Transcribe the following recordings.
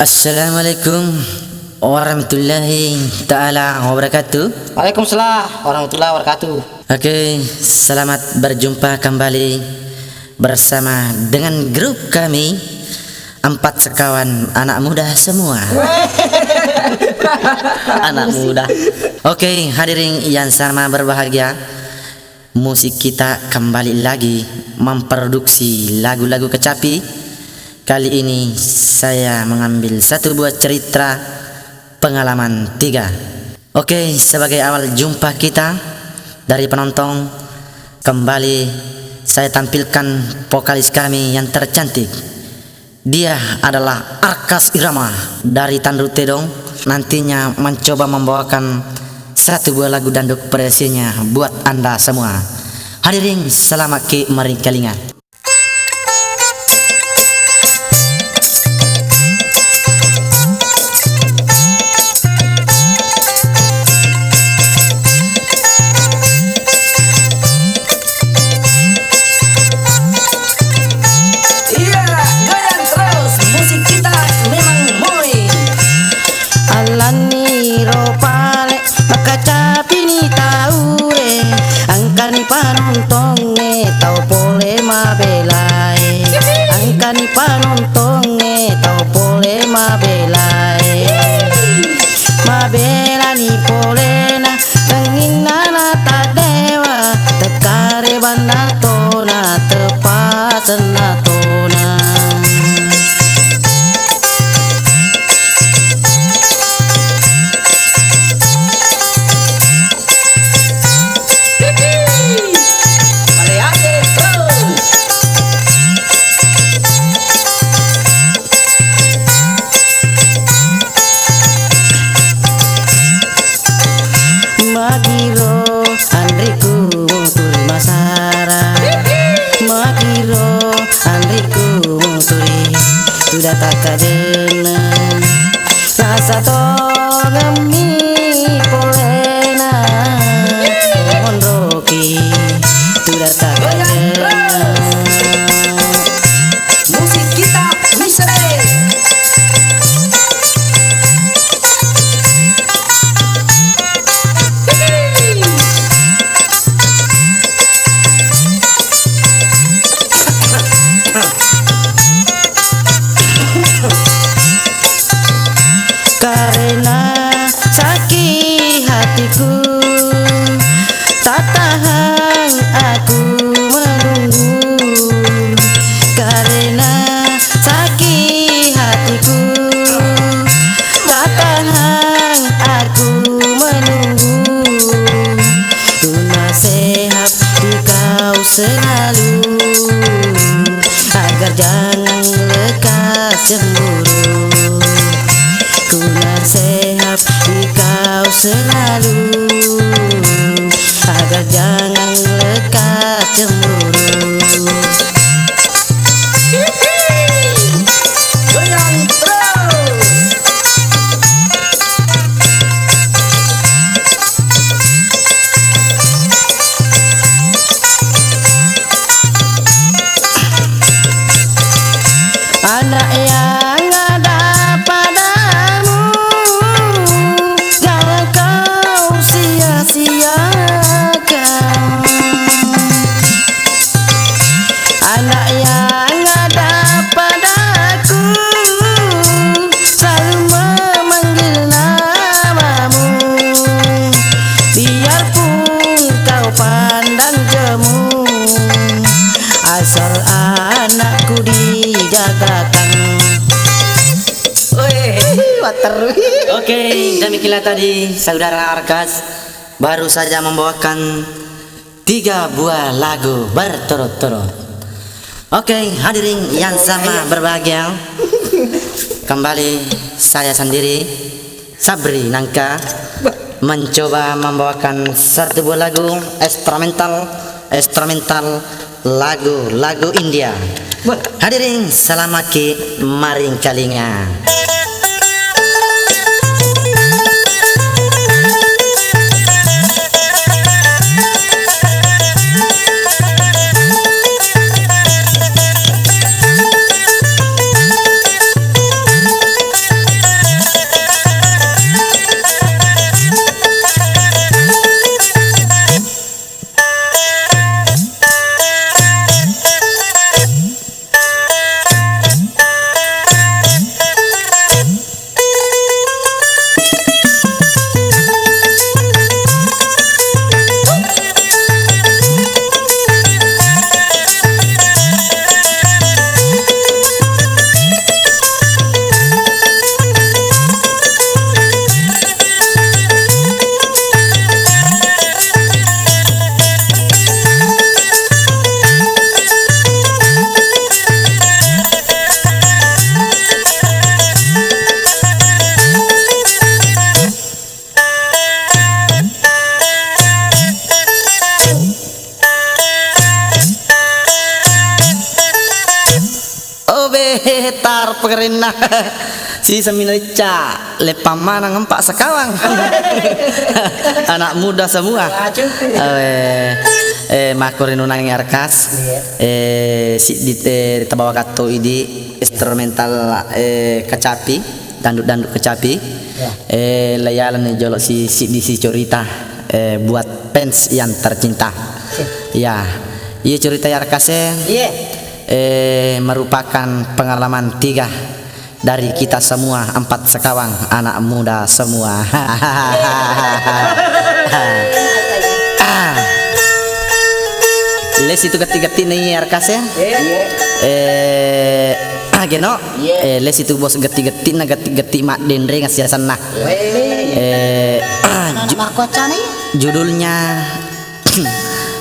Assalamualaikum warahmatullahi ta'ala wabarakatuh. Waalaikumsalam warahmatullahi wabarakatuh. Oke, selamat berjumpa kembali bersama dengan grup kami, empat sekawan anak muda semua. Anak muda. Oke, hadirin yang sama berbahagia, musik kita kembali lagi memproduksi lagu-lagu kecapi. Kali ini saya mengambil satu buah cerita pengalaman 3. Oke, sebagai awal jumpa kita dari penonton, kembali saya tampilkan vokalis kami yang tercantik. Dia adalah Arkas Irama dari Tanduk Tedong. Nantinya mencoba membawakan satu buah lagu danduk presinya buat Anda semua. Hadirin, selamat ke Maringkalinga. Panontonge tau pole mabelai, angkani panontonge tau pole mabelai, mabelani polena tenginana tadewa tekare banda tona tepasena tona. Magiro Andriku turi masara, Magiro Andriku turi sudah tak kadena rasa togami polena mondroki sudah tak kadena. Musik kita bisa karena sakit hatiku tak tahan aku menunggu, karena sakit hatiku tak tahan aku menunggu. Ku nasihat di kau selalu agar jangan lekas cemburu. Ku nasihat di kau selalu agar jangan lekas cemburu. Goyang terus. Anak yang ada padamu jangan kau sia-siakan. Anak yang ada padaku selalu memanggil namamu, biarpun kau pandang jemu, asal anakku dijagakan. Oke, demikianlah tadi saudara Arkas baru saja membawakan 3 buah lagu berturut-turut. Oke, hadirin yang sama berbahagia, kembali saya sendiri Sabri Nangka mencoba membawakan satu buah lagu instrumental lagu India. Hadirin, selamat ke Maringkalinga. tar pekerina si seminarica lepa mana ngempak sekawang anak muda semua makurin unang arkas si di tabawa kato idi instrumental kecapi danduk kecapi layalan jolok si di si cerita buat fans yang tercinta ya iya cerita arkasnya merupakan pengalaman 3 dari kita semua 4 sekawang anak muda semua. Les itu geti-geti nih arkasnya. Geno. Les itu bos geti-geti na geti-geti mak dendre ngasih sana. Judulnya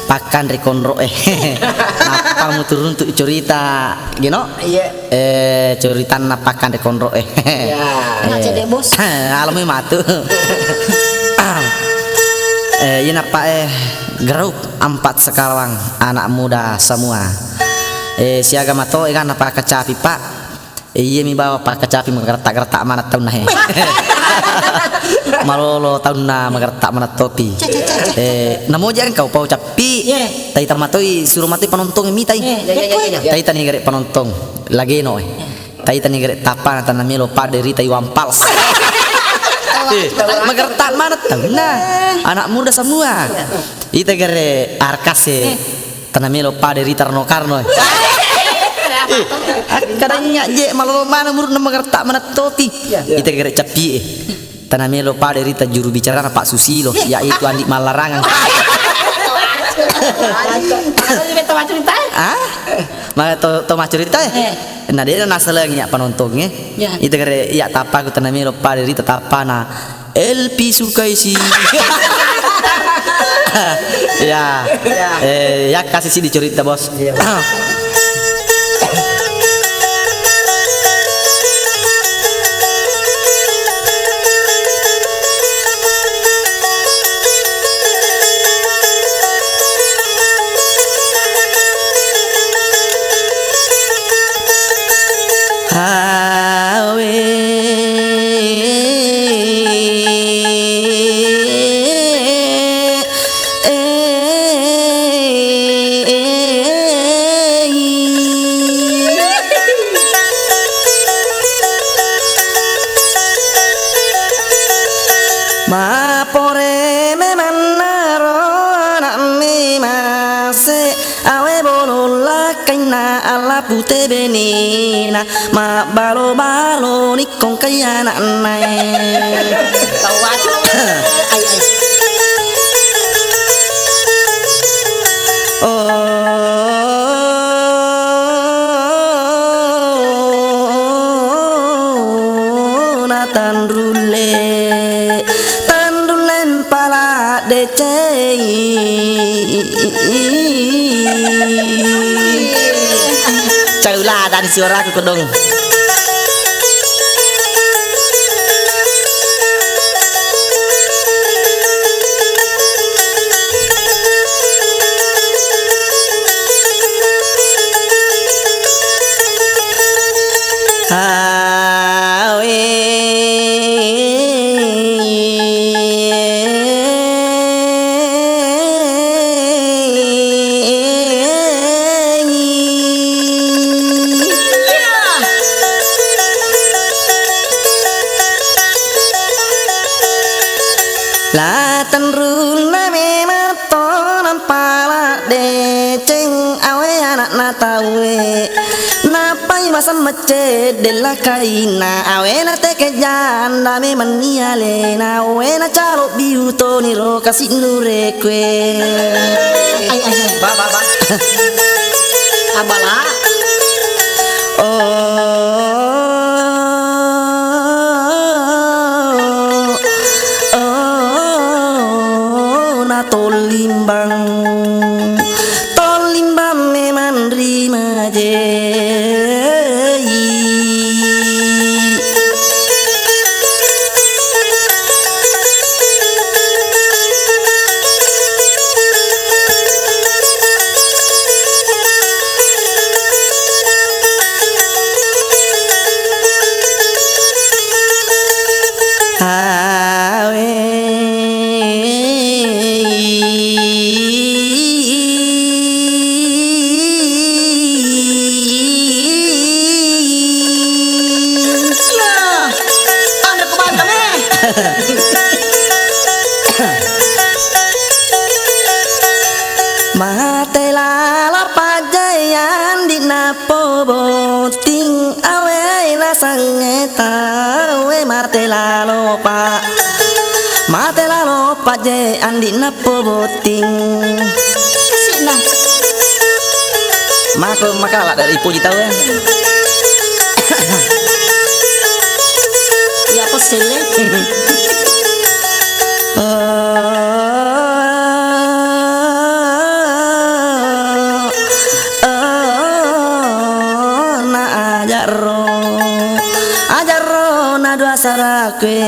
pakan rekonro apa mau turun untuk cerita gino cerita napakan rekonro Cedek bos. alamnya matu ini napa geruk 4 sekarang anak muda semua siaga mato kan apa kecapi pak iya mi bawa pak kecapi menggertak-gertak mana tahun nah malolo tahun na menggertak mana topi namo jangan kau pau capi tai tamatoi suruh mati penonton mi tai tai tani gerek penonton lagi no tai tani gerek tapan tanami lo paderi tai wampals menggertak mana tahun na anak muda semua ita gerek arkase tanami lo paderi tarno karno kadangnya je malolo mana murut nama gertak mana topi ita gerek capi tanami lo pada rita juru bicara Pak Susilo yaitu Andi Malarangan maka to cerita nah dia naselengnya penontonnya itu kare ya tapa ku tanami lo pada rita tapa na LP sukai si ya kasih sih dicerita bos Mapore me manaro na me mase awe bolola kaina ala pute benina ma balo balo ni kong kaya na nai tawacu ay na tandrule Caulah dari suara aku kedong Latan runa memang tonan pala deceng awe anak natawe napai masa mece dela kaina awe na teke janda me maniale na awe na calo biuto ni ro kasih nurekwe ba abala tolimbang memang rima boting awe la sangeta we martela lopa je andi na boting Sina. maka dari puji tahu ya. Ya pesele. Na ajarro na dua sarakwe.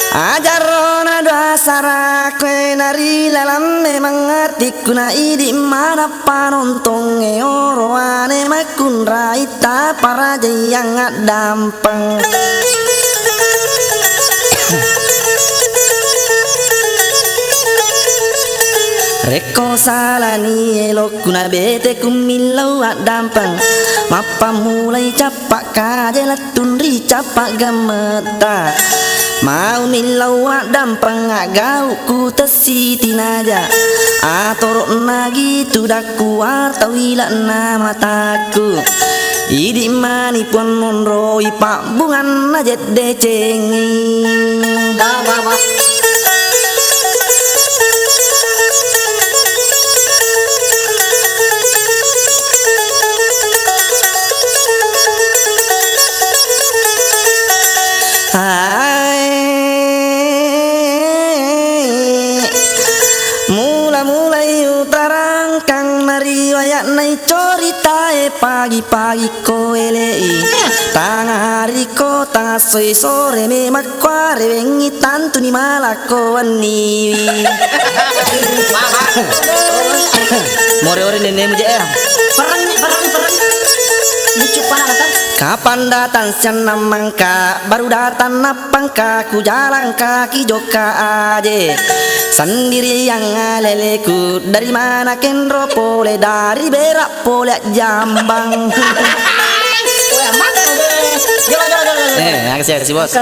Ajarona doa sarakwe nari lalam mengerti kuna idi mana panontong oroane makun raita para jayang dampeng. Reko salani elok kuna bete kumilau dampeng. Mapa mulai capak kajelat tunri capak gemeta. Mau nilau dampeng agau ku tesi tinaja atorok nagi tudak kuat tawilat nama taku idi mani pun nonroi pak bungan najet decengi Dah baba. Mulai utarang kang mariwayat nai corita pagi-pagi ko elei tangah hari ko tangah sore me makware wengi tantu ni malako wani more nene muje Perang. Lucu panah kan? kapan datang siang mangka baru datang napangka ku jalan kaki joka aje sendiri yang ngaleleku dari mana kendro pole dari berak pole jambang. Makasih bos.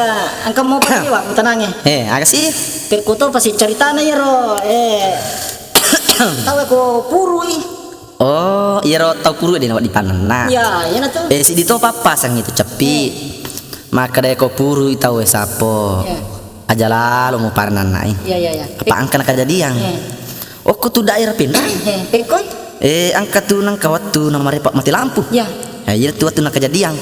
Angka mau pergi wak tenangnya. Makasih. Terkuto pasti ceritanya ya ro. Tahu aku puru Oh, iya ro tau puru deh di panen. Nah. Ya, ya tuh. Si dito pasang itu cepi. Maka deh ko puru tahu sapo. Aja lalu mau paranan naik. Ya. Apa angka nak kejadian? Oh, ku tuh daerah pindah. Pekoy. Angka tuh nang kawat tuh nama repak mati lampu. Ya. Iya tuh nak kejadian.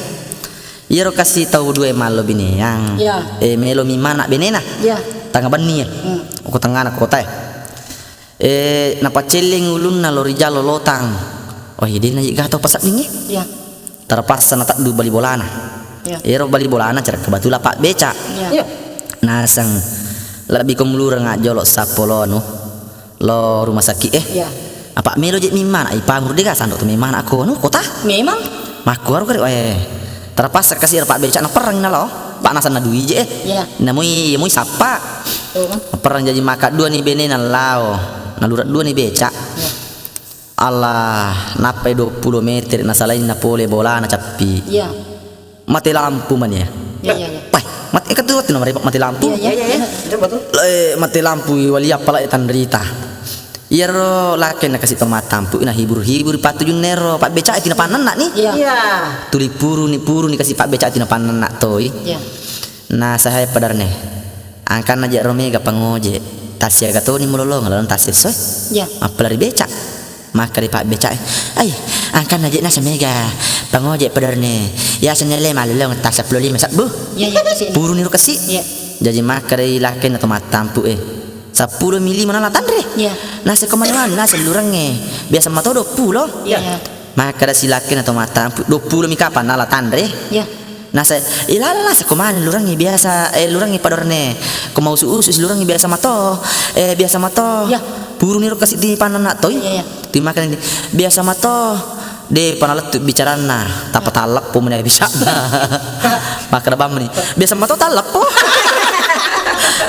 Iya ro kasih tahu dua malo bini yang. Ya. Melo mi mana benena. Ya. Tangga bani. Aku tengah anak kota. Napa celing ulun na lori jalo lotang. Oh ini na gato pasat ningi. Ya. Terpaksa na tak du bali bolana. Ya. Ero bali bolana cara kebatula pak beca. Ya. Nasang lebih kumulur ngajolok sapolono lo rumah sakit Ya. apa melo je mimana ipa ngurde ga sandok tu mimana aku no kota Memang. maku aru kare terpaksa kasih pak beca na perang na lo pak nasan na dui je Ya. namui sapa Tuh kan. perang jadi maka dua ni bene na lao nalurat dua ni beca. Allah napai 20 meter na salain na pole bola na capi. Ya. Mati lampu man ya. Ya. Pai, mati kedua tu nomor mati lampu. Ya. Coba tuh. Mati lampu wali apa lah tanrita. Iya ro laken na kasih tomat tampu na hibur patujun nero pak beca tina panen nak ni. Ya. Tuli puru ni kasih pak beca tina panen nak toy. Ya. Nah saya padar nih. Angkan aja romega pangoje. Tasya gato ni mulolo ngalan tasya soy. Ya. Apa lari beca. Maka di pak beca. Angkan aja nasa mega. Pangoje padar nih. Ya senele malu lo ngetas 15 sabu. Ya. Sini. Puru ni ro kasih. Ya. Jadi maka dari laken atau matampu 10 mili mana latan re. Ya. Nasi kemana nasi lurangnya. Biasa mata 20. Ya. Maka dari silakan atau matampu 20 mi kapan latan re. Ya. Nasa ilala sa kumain lurang biasa lurang padorne ko mau usus lurang biasa mato biasa mato Ya. buru niro kasih di panan nak toy Iya, iya. di makan ini biasa mato de panalet bicara na tapa talap po mana bisa maka bam ni biasa mato talap po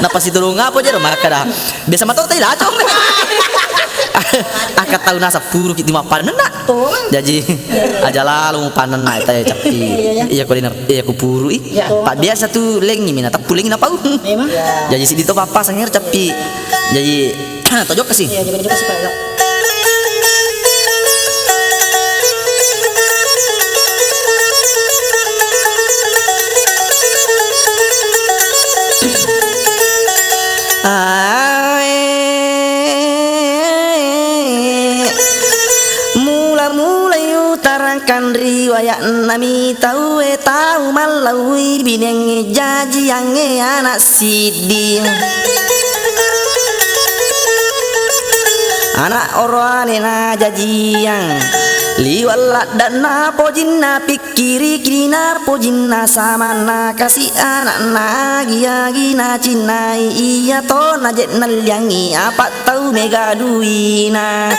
napa si turung apa jero maka dah biasa mato tay lacong akat tahu nasa puru kiti mapan na Tuh. jadi aja lalu panen na tay capi iya ko dinar iya ko puru Ya. pak biasa tu lengi mina tak puling na pau Memang. jadi si dito papa sangir capi jadi tojok kasih Iya, juga sih Pak. Mula-mulai utarakan riwayat nami tahu malaui bineng jaji yang anak sidin anak orane na jaji yang liwala dan na pojinna pikiri kina pojinna sama na kasih anak na giagi na cinai iya to na jet nalyangi apa tahu mega duina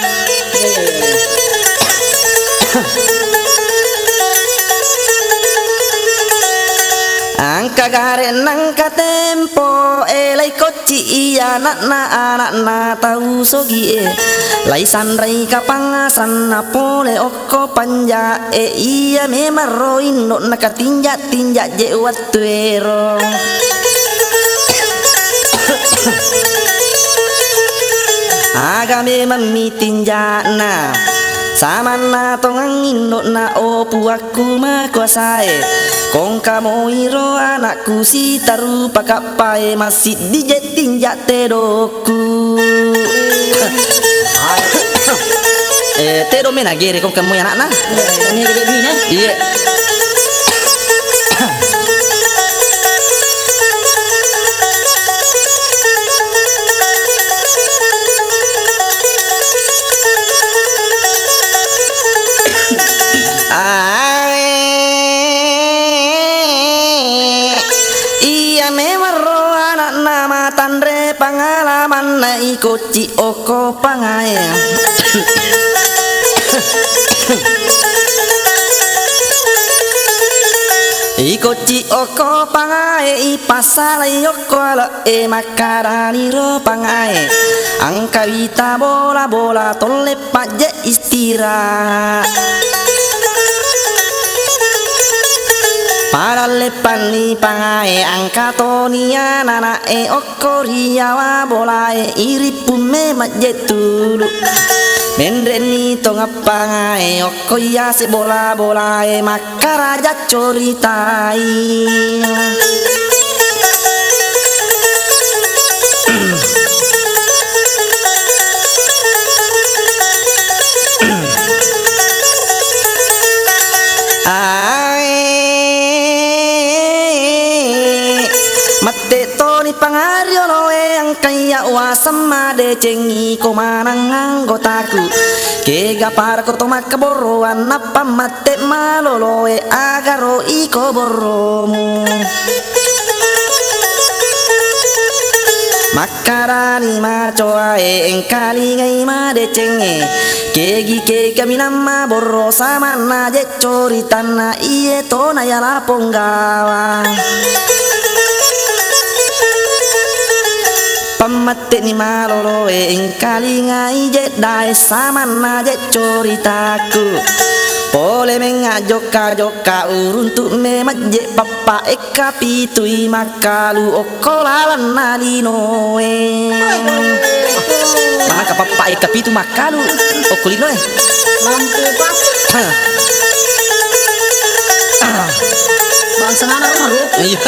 angka garen angka tempo elai koci iya anak na tahu sogi lai sandrai kapangasan na pole oko panja iya memang roin no nakatinjak tinjak je watuero aga memang mitinjak na sama na tongang indok na opu aku makuasai kong kamu iro anakku si taru pakapai masih dijet tinjak tedoku tedo mena gere kong kamu anak na Ini gede bini. iya iya memang roh anak nama tandre pengalaman na ikoci oko pangai ikoci oko pangai pasal yoko ala makarani ro pangai angka wita bola bola tole paje istirahat para lepani pangai angka tonia nana okoria wa bolae iripume majetulu mendreni tonga pangai okoya se bola bolae makaraja coritai mate toni pangario loe ang kaya wasama de cengi ko manang anggotaku kega para ko tomak kaboroan napa mate maloloe agaro iko boromu makarani macoae engkali ngai ma de cenge kegi ke kami nama borro sama na je coritana iye to na ya la ponggawa pamate ni malolo engkali ngai je dai sama na je coritaku pole menga joka joka uruntu me maje papa eka pitui makalu okolalan nalinoe maka papa eka pitu makalu okolino Lampu pas. Bangsa anak rumah iya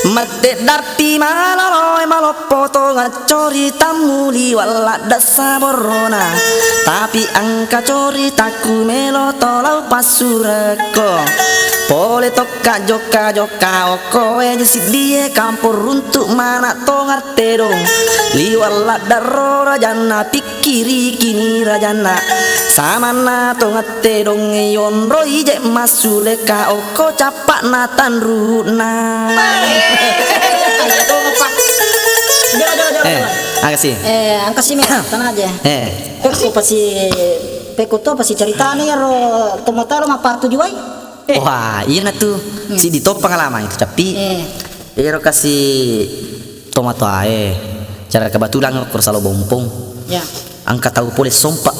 mate darti maloloe lo potongan ceritamu liwala dasa borona. Tapi angka ceritaku melo tolau pasureko. Pole toka joka joka oko si dia kampur untuk mana tongar terong. Liwala daro rajana pikiri kini rajana. Sama na tongar terong yon roi je masuleka oko capak natan runa. Angka sih. Angka sih tanah aja. Aku peko pasti ceritanya ya ro tomataro ngapa tujuan? Wah, iya na tuh. Si Dito pengalaman itu tapi ero kasih tomato ae. Cara kebetulan ngor salo bompong. Ya. Angka tahu poles sompa.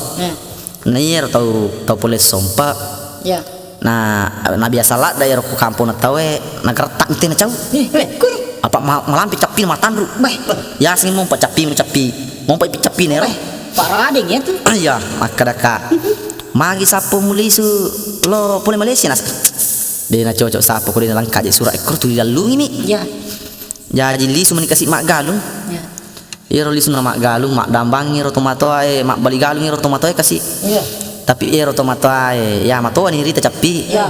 Nah, ero tahu poles sompa. Ya. Nah biasa lah daerah ku kampung na tawe nagertak ente na caw. Apa malampi capi matandru. Ya sing mau capi mau capi nero. Parah ding ya tuh. Iya, maka daka. Magi sapo muli su lo pole Malaysia nas. Dia na cocok sapo ko dia langka je surat ekor tu dilalung ini. Ya. Jadi lisu meni kasih mak galung. Ya. Iro lisu na mak galung, mak dambangi ro tomato ae, mak bali galung ro tomato ae kasih. Iya. Tapi iro tomato ae, ya matoa ni rita capi. Ya.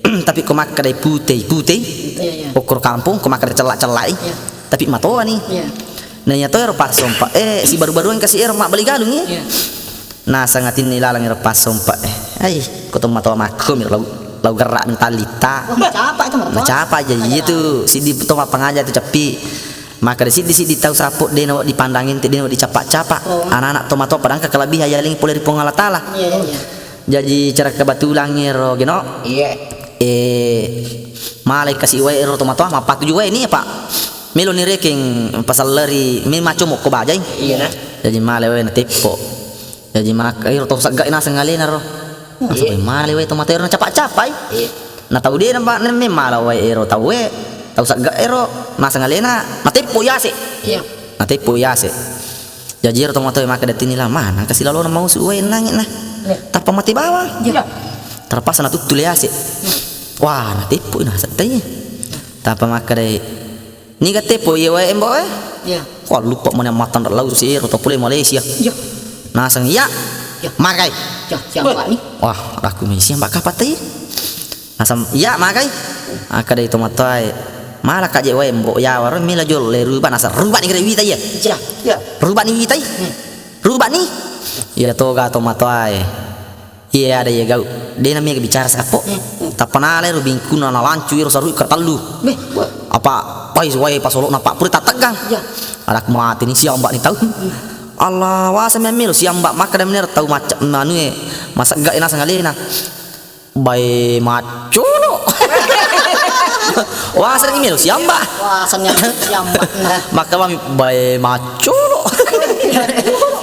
Tapi ko mak kadai putih. Iya. Ukur kampung ko mak kadai celak-celak. Ya. Tapi matoa nih. Iya. Nah nyato ero pas sompa. Si baru-baru yang kasih ero mak bali galung ya. Iya. Nah sangatin nilalang ero pas sompa. Ai ko tomato makum lau gerak talita. Wah, macapa itu mertua. Macapa aja itu. Si di toma pengaja tu capi. Maka di sini tahu sapu dia nak dipandangin dia nak dicapak-capak. Anak-anak tomato padang kelebihan yaling pole di Allah taala. Iya. Jadi cara kebetulan ero gino. Iya. Malai kasih wae ero tomato mah 47 wae ini ya Pak. Melo ni reking pasal lari mi macam ko bajai. Iya. Jadi malai wae na tepo. Jadi mak ero to sagga ina sangalena ro. Sampai malai wae tomato ero capak-capai. Iya. Na tahu dia nampak ni malai wae ero tahu wae. Tahu sagga ero na sangalena matepo yase. Iya. Matepo yase. Jadi ero tomato maka datini lah mana kasih lalu mau suwe nangit nah. Tapa mati bawah. Iya. Terpas na tutul yase. Wah, na tepo na satay. Tapa maka dai ni ka tepo ye wae embo eh. Iya. Wah lupa mana matan lau si ero to pule Malaysia. Iya. Nasang ya. Makai. Ya, siapa nih? Wah, aku Malaysia mbak kapat teh. Nasam ya makai. Aka dai tomato ai. Malah kaje wae mbok ya waron mila jol le ruban asar. Ruban ni kira wita ya. Ya. Ya. Ruban ni wita. Ruban ni. Ya toga tomato ai. Iya ada ya gau. Dia namanya bicara sapo. Tapanale rubing kuna na lancu iro saru kertalu. Beh. Apa pais wae pasolok na pak puri tegang. Ya. Anak mati ni siang mbak ni tahu. Allah wasa memil siang mbak maka dah bener tahu macam manu masak gak ina sangalena. Bai maculo. Wah sering mil siang mbak. Wah, sanya siapa? Maka mami bai maculo.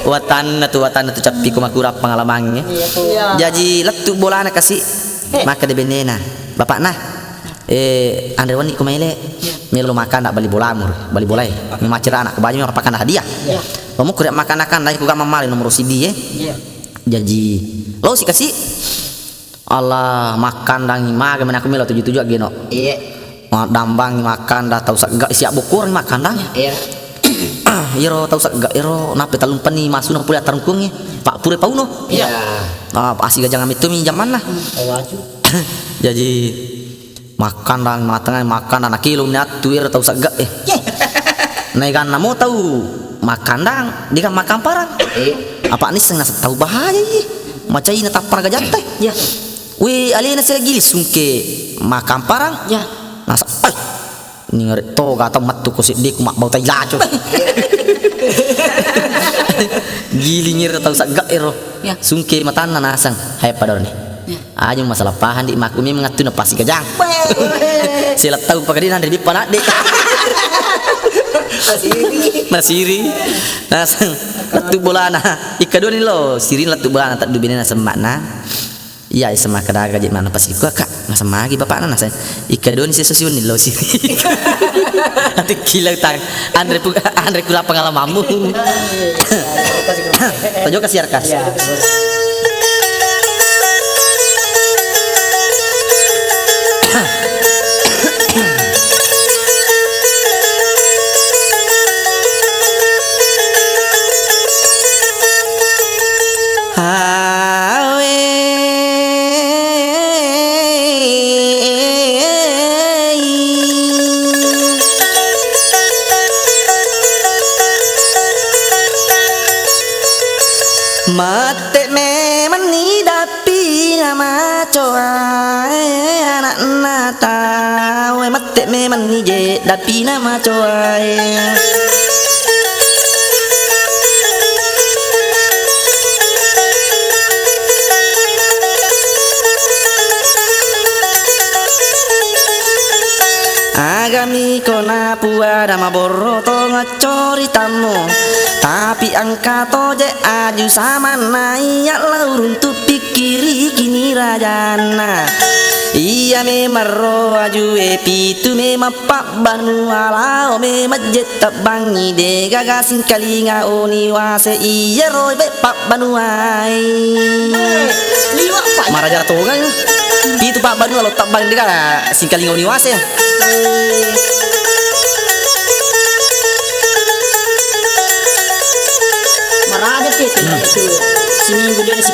Watan tu capi ko makura pengalamannya. Iya tuh. Jadi letu bola na kasih maka de benena. Bapak nah. Andre wani ko maile. Milo makan nak bali bola mur, bali bola. Mi macira anak kebanyu pakan hadiah. Iya. Kamu kuda makan lagi ku mamali nomor CD Iya. Jadi lo sih kasih Allah makan dangi maga men aku melo 77 geno. Iya. Dambang makan dah tahu sak siap bukur makan dah. Iya. Iro tahu sak iro nape talung pani masuna pule tarungkungnya. Pak pure pauno. Iya. Asih gajang amit tu mi zaman lah. Waju. Jadi makan dan makan anak kilo niat tuir tahu sak Naikan namo tahu makan dang dia kan makan parang. Apa ni seng tahu bahaya ye. Macam ini tapar gajah teh. Ya. Wi alina sila gili sungke makan parang. Ya. Nasa ay ni ngari to gata matu ko siddi ku mak bau tai laco. Gili ngir tahu sak ero. Ya. Sungke matan nasang hay pador ni. Aja masalah pahan di makumi mengatu na pasi gajang. Sila tahu pagadi nan di panak dek. Nasiri. Nasang latu bolana. Ikadon ni lo, sirin latu bolana tak dubine na semakna. Iya sama kadaga jadi mana pasi gua kak. Nasa magi bapak na nasa. Ikadon si susun ni lo siri. Nanti kilau tang. Andre kula pengalamanmu. Tajo kasih arkas. nama coa anak nata we mate me manije dapi nama coa agami kona puada maboroto ngacori tamu tapi angka toje aju sama naik laurun tu pikiri kini rajana iya me marro aju pitu me mapak banu ala me masjid tabangi de gagasin kalinga oni wase iya roy be pak banu ai Liwak pak. maraja tongan itu pak banu lo tabang de gala singkalinga oni wase Maraja itu si minggu dia si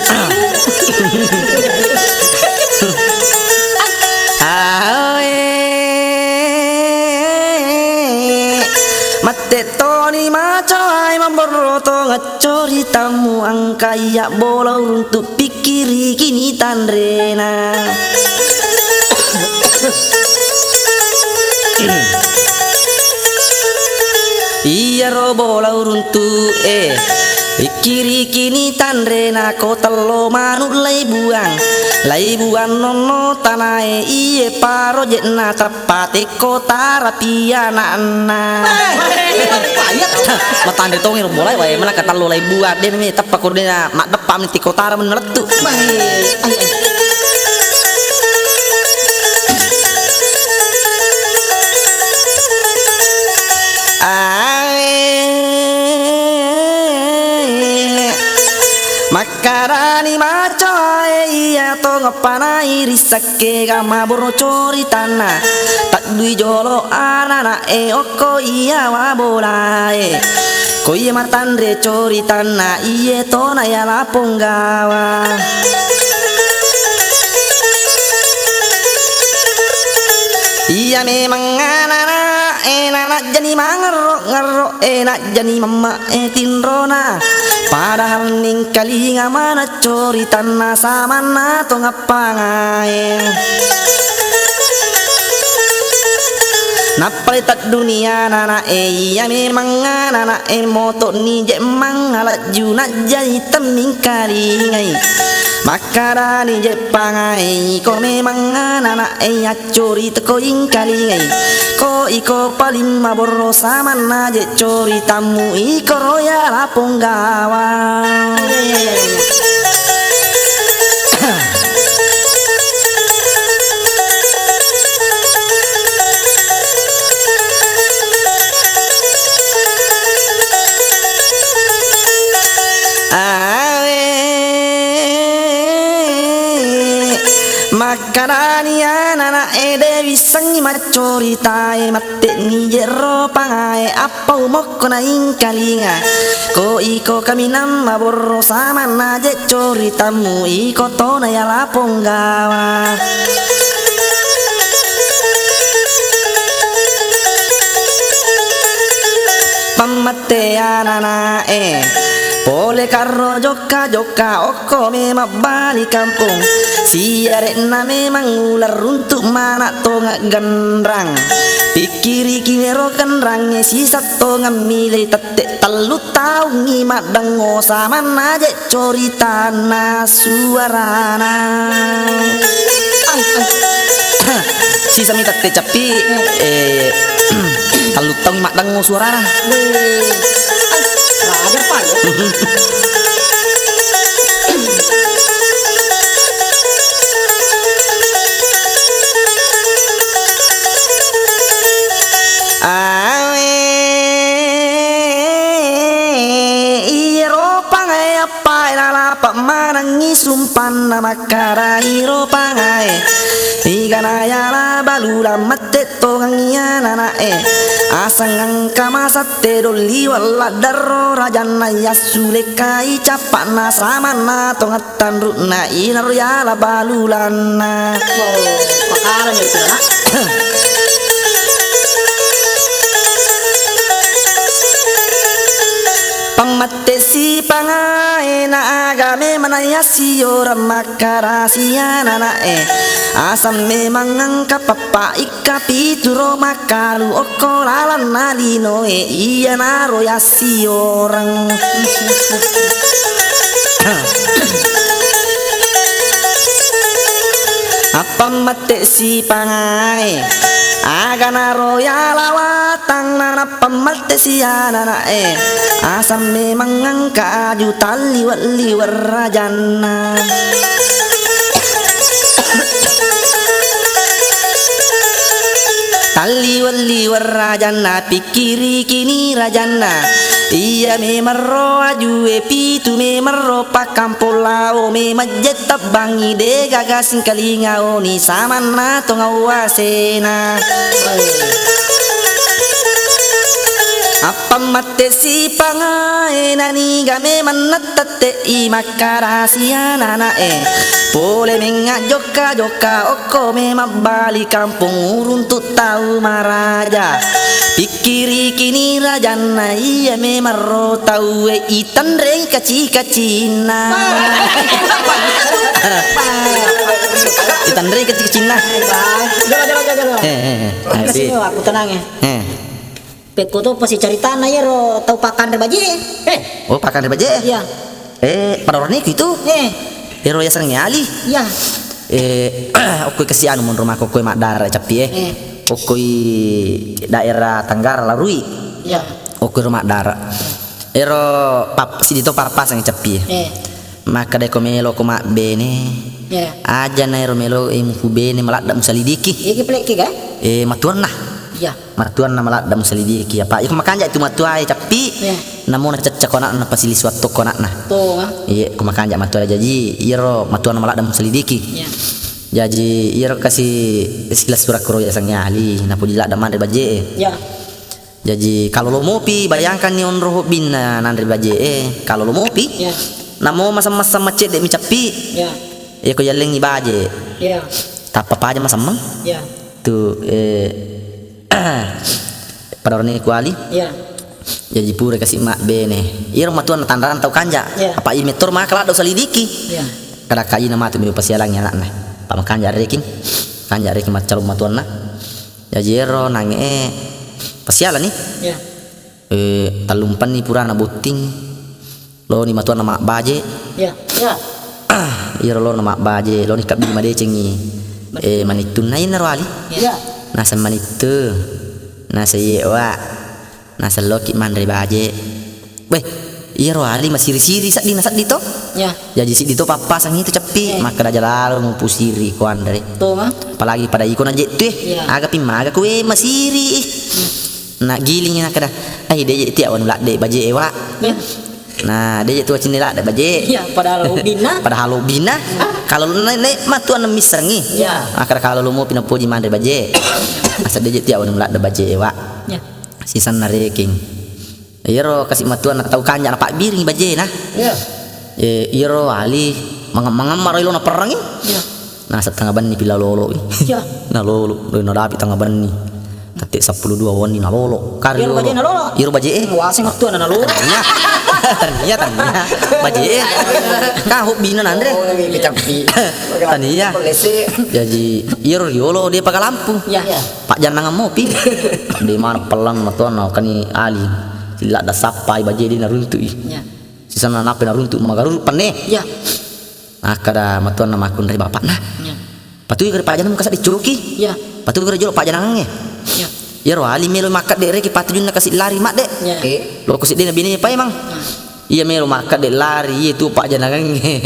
mate toni maco ai mamboroto ngacori tamu angka iya bola untuk pikiri kini tandrena iya robo lauruntu pikiri kini tandrena ko telo manuk lai buang nono tanae iye paro jetna tapate kota rapia na matande tongir mulai wae mana kata lo lai buat den me tapak kordena mak depam ti kota men meletu makarani maco iya to ngapana irisake gama boro cori tanah tak dui jolo anana oko iya wabolae ko iya matandre cori tanah iya to na ya lapong gawa iya memang anak enak jadi mangerok enak jadi mama tinrona padahal ning kalinga mana cori tanah sama na to ngapangae napalitat dunia nana iya memang anak moto ni je mangalat juna jadi teming kalingai makarani je pangai ko memang anak cori teko ing kalingai ko iko paling maboro sama na je cori tamu iko roya lapong gawa makarani anak dewi sangi macori tae mate ni jero pangae apa umoko na ing kalinga ko iko kami nama borro sama na je cori tamu iko to na ya lapong gawa pamate anak pole karro joka oko memang balik kampung siare na memang ular untuk mana tonga gendrang pikiri kinero kenrangnya si sato ngamile tete telu tau ngimat dengo sama naje cori tanah suarana si sami tete capi telu tau ngimat dengo suarana Raja pak sumpan nama karairo pangai igana yala balula mate tongangia nana asangang kamasate doli wala darro rajana yasulekai capana samana tongatan runa inar yala balulana pakaran itu nak Pamate si pangae na agame manaya si ora makarasia nanae asam memang angka papa ika pituro makalu okolalan nalino iya naro ya si orang apa mate si pangae aga naro ya lawatang nana pamate si anana asam memang angka juta liwat rajana liwat rajana pikiri kini rajana iya me marro ajue pitu me marro pakampolao me majet bangi de gagasin kalingao ni samana tongawasena apa mate si pangae nani game manatate i makarasia nana pole menga joka oko me mabali kampung urun tu tahu maraja pikiri kini rajana iya me marro tahu itan reng kacina itan reng kacina Kasih aku tenang ya. Peko tuh pasti cari tanah ya ro tahu pakan rebaje. Oh pakan rebaje? Iya. Pada orang itu? Ero ya sering nyali. Iya. Okoi kesian mun rumah kokoi mak daerah capi Okoi daerah Tenggara Larui. Iya. Okoi rumah daerah. Ero pap si dito parpas yang capi. Maka deko melo ko mak bene. Aja na ero melo mufu bene malak musalidiki. Iki plek ki ga? Matuan nah. Iya. Matuan na malak musalidiki apa. Iko makanja itu matuai capi. Namun cecak konak na pasili suatu konak nah. Tuh. Iya, ko makanja matuai jadi iro matuan na malak musalidiki. Iya. Jadi iro kasih sekilas surat kuro ya sang nyali na pudila daman dari baje. Iya. Jadi kalau lo mopi bayangkan ni on roh bin nan dari baje kalau lo mopi. Iya. Namo masa-masa macet dek micapi. Iya. Ko yaleng ni baje. Iya. Tapa pa aja masamang. Iya. Tu pada orang ni kuali. Iya. Jadi pura kasih mak bene. Iro matuan tandaran tau kanja. Iya. Apa i metor mak kalau salidiki. Iya. Kada kaji nama tu mi pasialangnya anak nah. Pak makanja reking. Kanja reking mat calon matuan nah. Jadi iro nange pasialan ni. Iya. Talumpan ni pura na buting. Lo ni matuan nama baje. Iya. Iya. Iro lo nama baje. Lo ni kabi made cengi. Manitun na ina wali. Iya. Nasa manitu. Nasa yewa. Nasa loki mandre baje. Weh, iro wali masiri-siri sak dito. Iya. Jadi si dito papa sang itu cepi. Maka raja lalu ngupusiri ko andre. Tuh mah. Apalagi pada ikon aja tuh. Aga pimaga kue masiri. Nak gilingnya kada. Dia tiap wan ulak de baje ewa. Iya. Nah, dia tu cini lah de baje. Iya, padahal ubina. Padahal ubina. Kalau lu naik matuan miserengi. Iya. Akar kalau lu mau pindah puji mandre baje. Asa dia tiap wan ulak de baje ewa. Iya. Sisan nareking. Iro kasih matuan nak tahu kanja nak pak biring baje nah. Iya. Iro ali mangam lo na perangi. Iya. Nah setengah ban ni pila lolo. Iya. Na lolo, lo na dapi tengah ban ni. Tatik 12 won ni na lolo. Kari Iro baje na lolo. Iro baje Wasing waktu na lolo. Tania baje ka hobi na andre. Tania. Jadi iro yolo dia pakai lampu. Iya. Pak jangan ngopi. Di mana pelang matuan kani ali. Sila da sapai baje di na runtu. Iya. Sisa na nape na runtu magaru pane. Iya. Kada matuan nama akun dari bapak nah. Iya. Patu keur pak jangan kasih dicuruki. Iya. Patu keur jolo pak jangan nge. Iya. Ya ro ali melo makat dek reki patu jun kasih lari mak dek. Iya. Lo kasih dia bini apa emang? Iya melo makat dek lari itu pak jangan nge.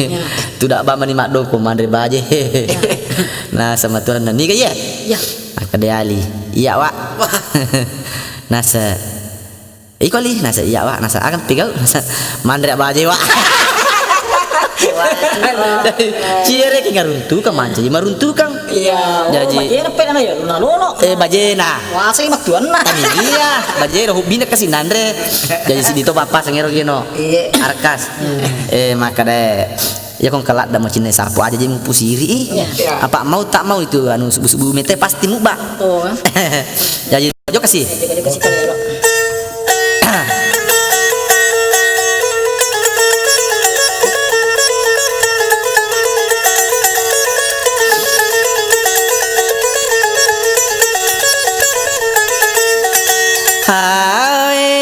Tidak ba mani mak do komandre baje. Nah sama tuan ni ke ya? Iya. Makat dek ali. Iya wak. Nasa ikoli nasa iya wak nasa akan pigau nasa mandre baje wak. Cire ki ngaruntu kang manca ji maruntu kang. Iya. Jadi Bajena pe na yo na lolo. bajena. Wasing maktuan na. Tani dia bajena hubina kasi nandre. Jadi si dito papa sangero gino. Arkas. Maka deh ya kong kelak dah macam ni sapu aja jadi pusiri. Apa mau tak mau itu anu subuh-subuh mete pasti mubah. Tuh. Jadi jo kasih. Kasih kali lo. Hae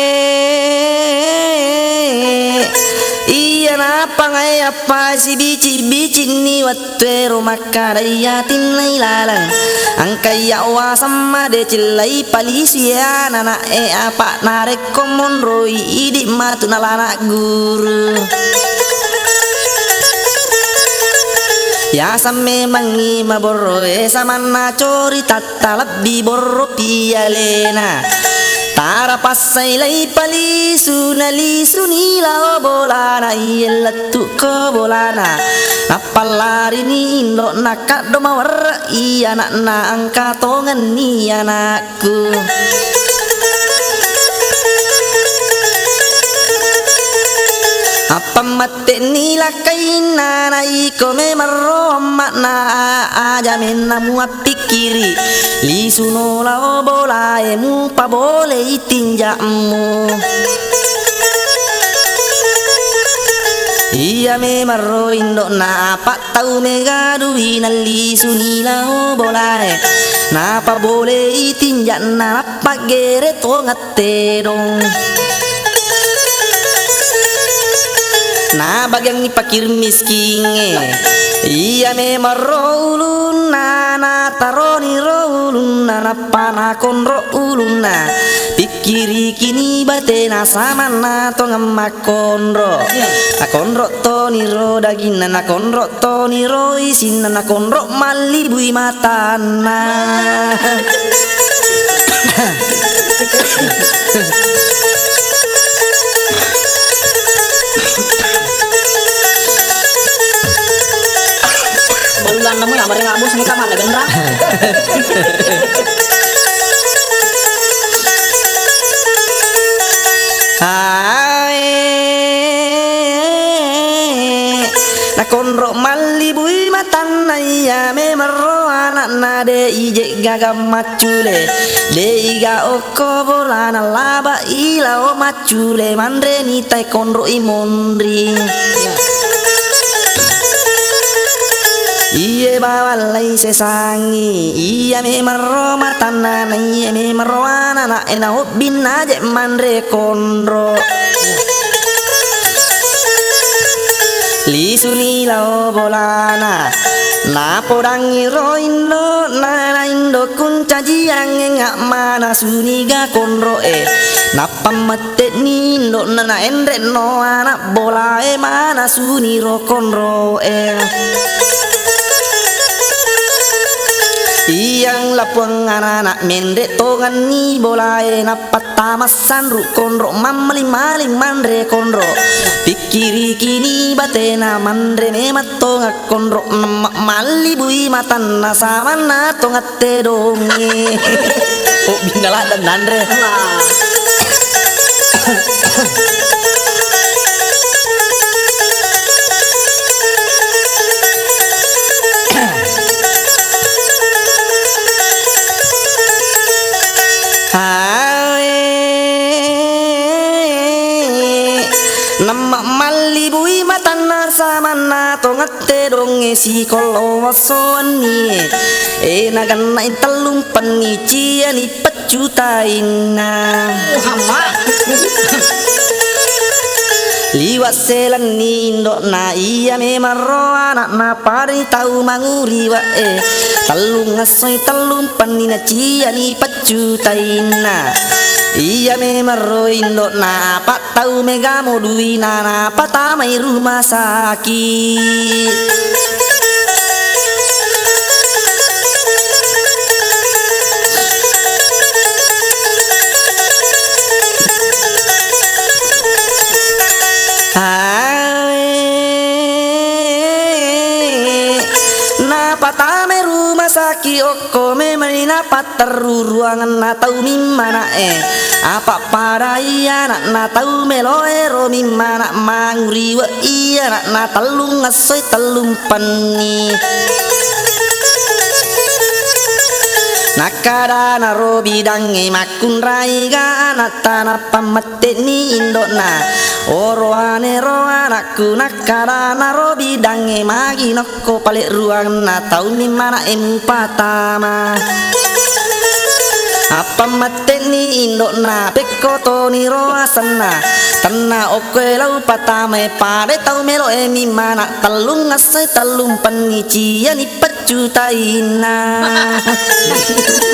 iya napa ngai apa si bici ni watero makadayatin lalang angkai yawa sama de cilai palisia nana apa narek komon roi idi matu nalana guru ya samme mangi maboro samana cori tatta lebih borro pialena tara pasai lai pali sunali sunila bolana ielatu ko bolana napalari ni indo nakak do mawar iya nak na angka tongan ni anakku apa mate nila kaina na iko me marro makna aja mena mua pikiri li suno la bola mu pa bole itinjamu iya me marro indo na pa tau me gadui na li sunila bola na pa bole itinja na pa gere to ngatte dong na bagyang ipakir misking iya me marro uluna na taroni ro uluna na panakon ro uluna pikiri kini bate na sama na to ngamakon ro nakon ro toni ro dagina nakon ro toni ro isin nakon ro malibui matana Balulan namu ya mari ngabus ni kamar na gendra. Nakonro malibui matan ya me marro anak nade ije gagam macule le iga oko bolana laba ila o macule mandre ni tai konro imondri iye bawalai sesangi iya me marro matana iya me marro anak ena hobbin aje mandre konro li sunila bolana na podangi ro indo na indo kunca jiang ngak mana suniga konro na pamate ni indo na endre no anak bola mana suni ro konro iyang lapuang anak mendek tongan ni bola na patamasan ru konro mamali maling mandre konro pikiri kini batena mandre me matonga konro mali bui matan na sama na tonga te donge oh bingala dan nandre nama malibui matana samana tongatte donge si kolo wasoni nagan nai telung pani ciani pecutain liwat selan ni indo na iya me marro anak na pari tau manguri wa telung ngasoi telung pani na ciani pecutain iya me marro indo na pak tau mega modui na patamai rumah sakit na patame rumah sakit oko me marina pateru ruangan na tau mimana apa para iya na tau meloero mimana manguri wa iya na telung ngasoi telung pani nakada naro bidange makun raiga anata pamate ni indona oroane roanaku nakada naro bidange magi nokko pale ruang na tau ni mana emu patama apa mateni indok na peko toni roasana tanah oke lau patame pare tau melo emi mana telung ngasai telung penician ipecutaina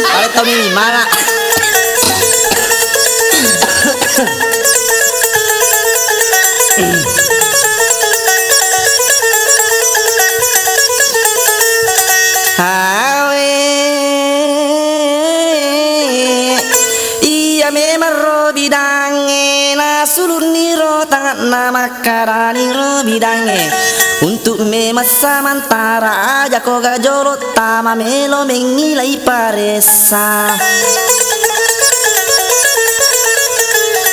pare tau mi mana bidange na suluniro tangan nama karaniro bidange untuk memasa mantara aja ko gajolo tama melo mengilai paresa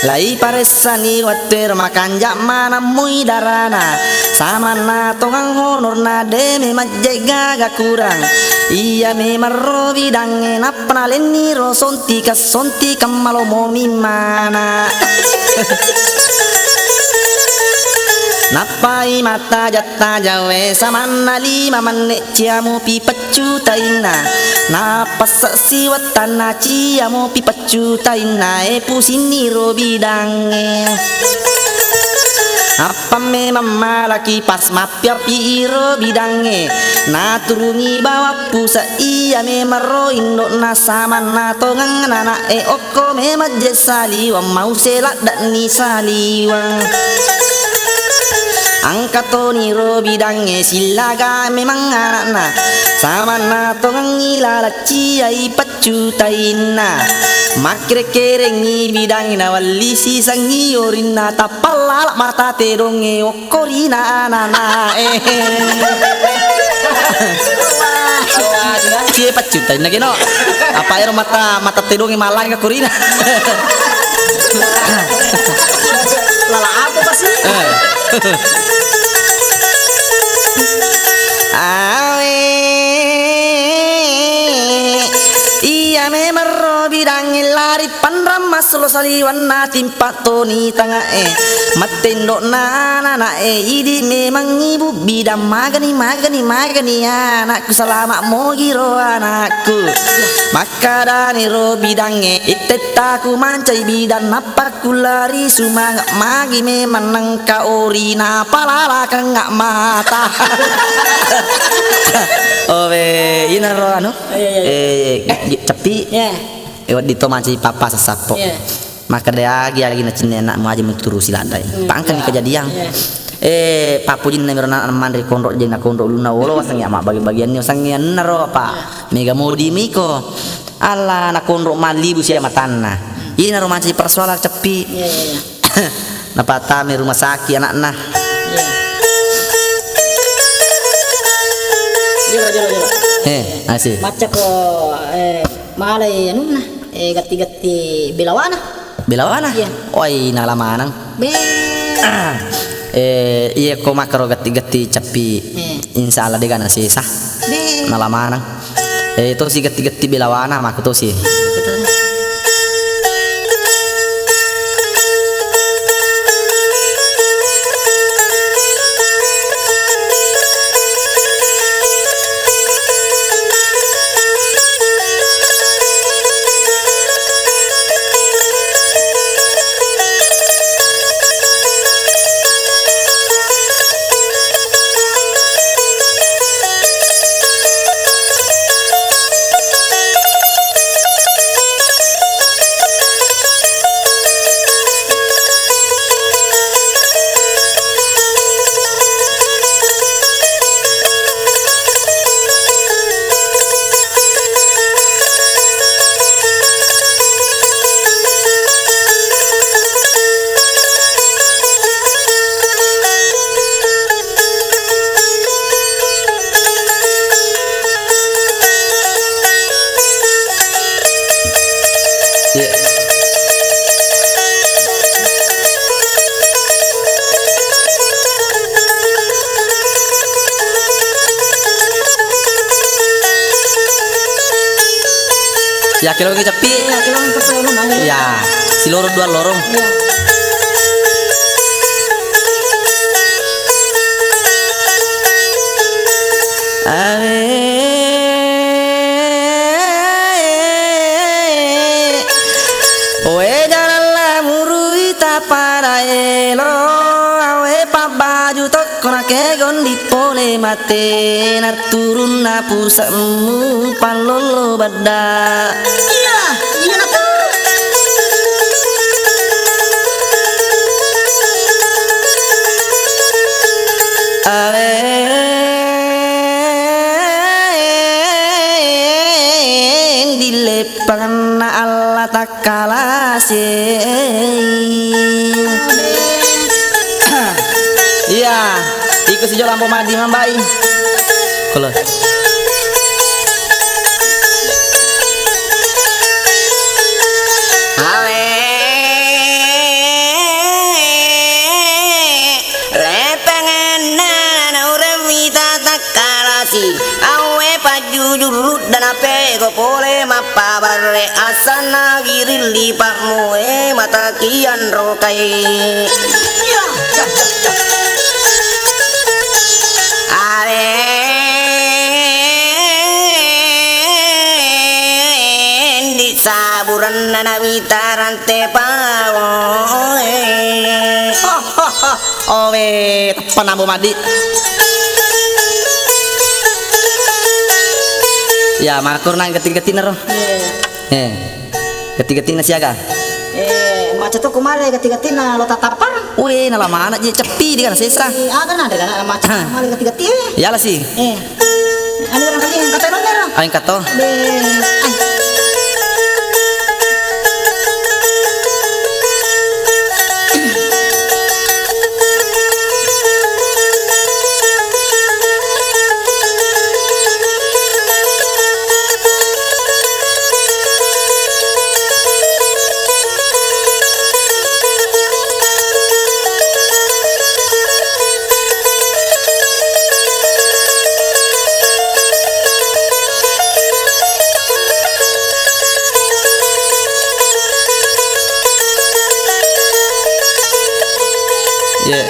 lai paresa ni water makan jak mana mui darana sama na tongang honor na deme majega gak kurang iya memang bidange na panaleni ro sonti kamalo momi mana napai mata jata jawe sama na 5 menit ciamu pi pecutaina napas siwatana ciamu pi pecutaina pusini ro bidange apa memang malaki pas mapiar iro bidange na turungi bawa pusa iya memang ro indok na sama na tongang nana oko memang jesaliwa mau selak dan ni saliwa angkat toni ro bidange silaga memang anakna sama na tongang ilala ciai pecutaina makre kerengi bidange na wali sisangi orina tapalala mata teronge okorina anana cie pecutaina gino apa ero mata teronge malang ka korina lala apa pasti iya memang bidange lari panramas lo saliwan na timpa toni tanga matendo na idi memang ibu bidang magani anakku selama mau giro anakku maka dani ro bidange itetaku mancai bidan napa kulari sumang magi memang nengka orina palala kang ngak mata owe ina ro anu cepi dito manci papa sasapo maka dia lagi na cinena mau aja menturu siladai pangkan di kejadian papu jin nemerona mandri kondok jina kondok luna wolo wasang ya mak bagi-bagian ni wasang ya naro apa mega modi miko ala na kondok malibu sia matana ini naro manci persoalan cepi na patame rumah sakit anak-anak asih macam ko malay anu na gati-gati bilawana oi nalamanang iya ko makro gati-gati capi insya Allah dega nasi sah nalamanang itu si gati-gati bilawana mak tu sih ya kilo ke cepi ya si lorong dua lorong ke gondi pole mate na turun na pusakmu palolo bada. Iya, iya nak. Ave dilepan Allah tak kalah iya, iku si lampu madi mambai. Kalau awe pajujurut dan ape go pole mapa barre asana wirili pakmu mata kian rokai awe di saburan nana witaran te pawo owe tepan ambo madi. Ya makur nang geti-geti nero. Geti-geti na siaga. Macam tu kemarin ketika-tina lo tatapar. Weh nala mana je cepi di kana sesa. Ada nada kan macam kemarin ketika-tina. Ya lah sih. Ani orang kali yang kata nero. Aing kato. Yeah.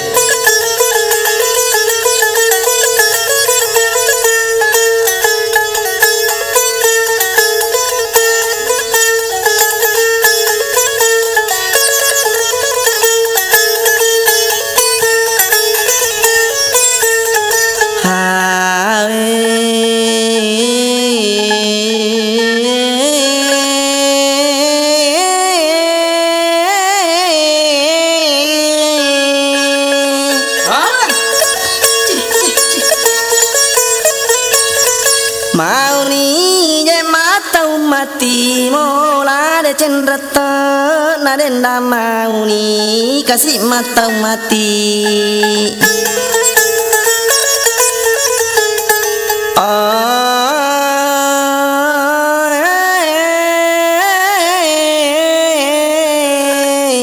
Mau ni je matau mati mola de cenderta na denda mau ni kasih matau mati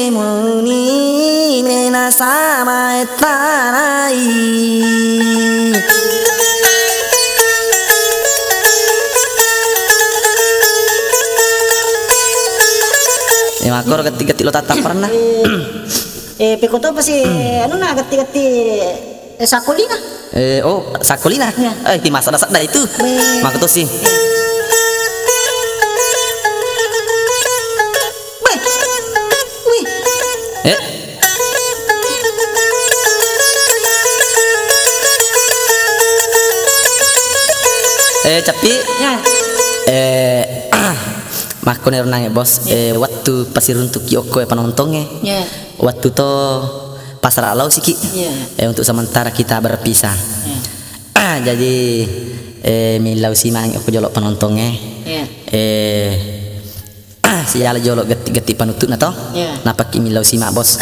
mau ni mena sama etarai. Makor geti-geti lo tatap pernah. Peko to pasti anu na gati-gati sakulina. Oh sakulina. Ya. Di masa dasak dah itu. Makor tuh sih. Capi. Ya. Makon nanya bos, waktu pasir untuk Yoko penontonnya, waktu to pasar alau sih ki, untuk sementara kita berpisah. Jadi milau si mang aku jolok penontonnya, si ala jolok geti panutut nato, napa ki milau si mak bos.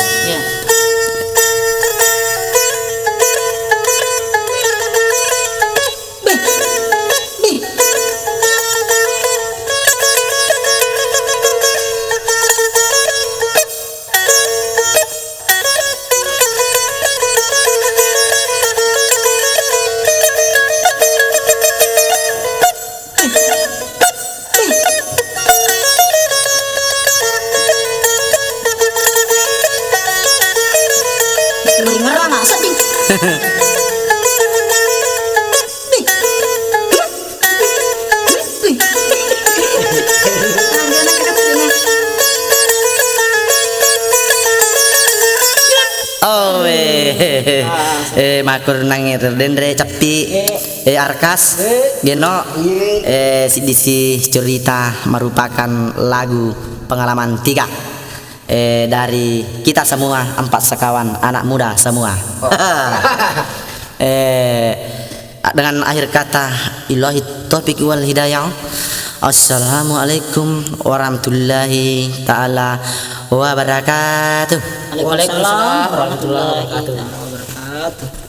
makur nangir dendre capi arkas geno disi cerita merupakan lagu pengalaman 3 dari kita semua 4 sekawan anak muda semua. Dengan akhir kata ilahi taufiq wal hidayah. Assalamualaikum warahmatullahi taala wabarakatuh. Waalaikumsalam warahmatullahi wabarakatuh.